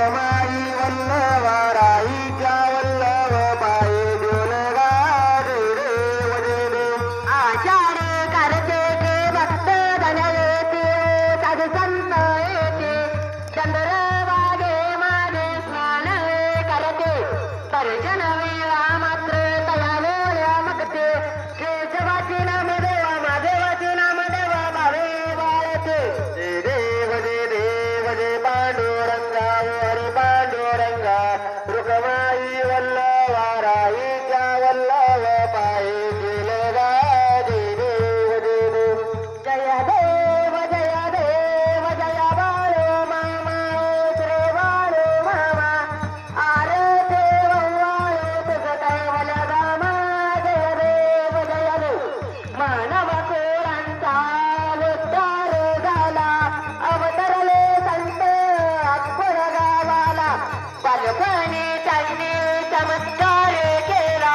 रुक्माई वल्लवाराईच्या वल्लव पायी डोलगा रे रे रे आषाढ कार्तिके भक्त धन येते साधू संत येते चंद्रभागे माझे स्नान करते दर्शन वेळा मात्र तयावेळा मगते केशवाची नाम देवा महादेवाची नाम देवा भावे बाळते जय देव जय पांडुरंगा हरी पांडुरंगा रुक्माई वल्लवाराईच्या वल्लव पायी डोलगा रे रे जय देव जय बाळो मामा श्री बाळो मामा आरते वव्वाळो तुझ कैवल गामा जय देव मानव कुळांचा उद्धार झाला अवतरले संत अक्बर गावाला बालपणी त्यांनी चमत्कार केला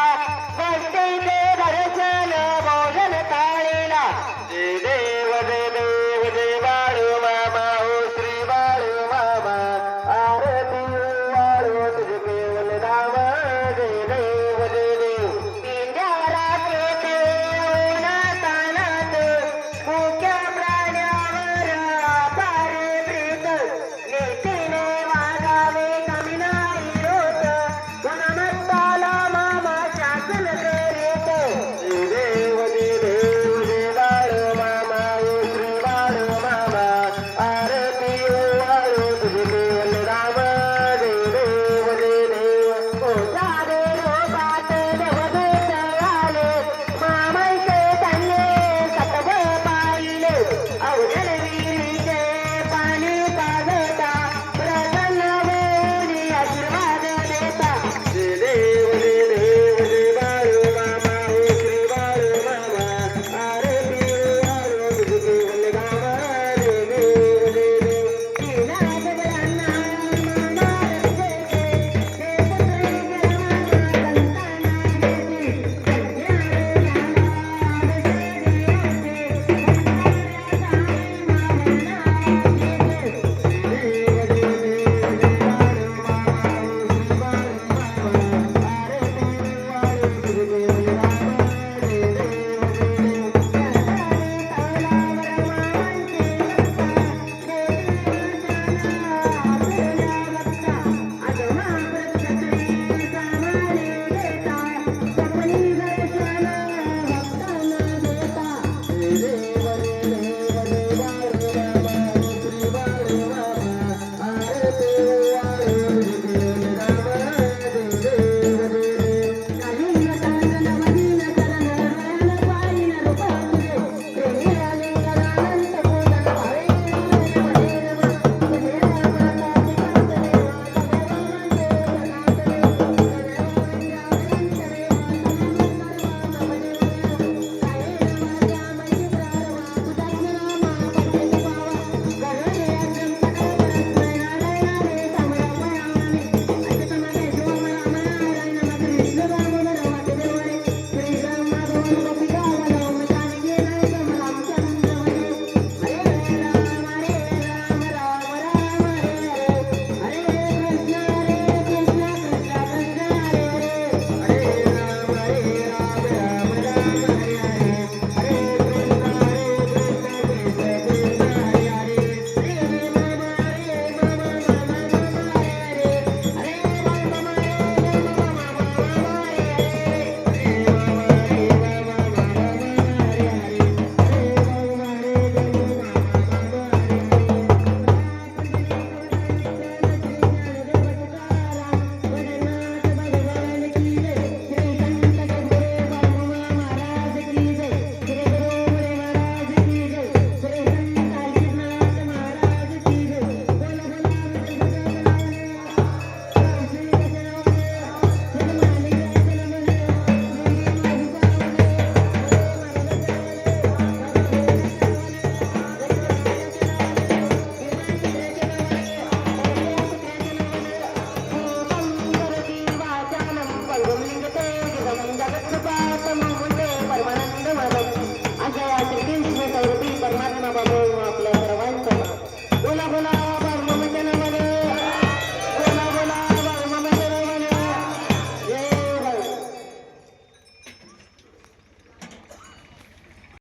वैष्णीचे दर्शन भोजन ताळीला जय देव जय बाळू मामा ओ श्री बाळू मामा आरती वाळू तुझे केवल नामा जय देव पिंजराचे उन्हातानात मुख्य प्राण्यावर अपार प्रीत नीतीने वागावे कमी नाही होत गुणमत्ताला मामा शासन करीत जय देव जय बाळू मामा ओ श्री बाळू मामा आरती वाळू तुझे केवल नामा जय देव सारे लोकात देवदूत आले मामाचे त्यांनी सतव पाहिले अवघड विहिरीचे पाणी पाजता प्रसन्न होऊन आशीर्वाद देता जय देव जय बाळू मामा ओ श्री बाळू मामा आरती वाळू तुझे केवल नामा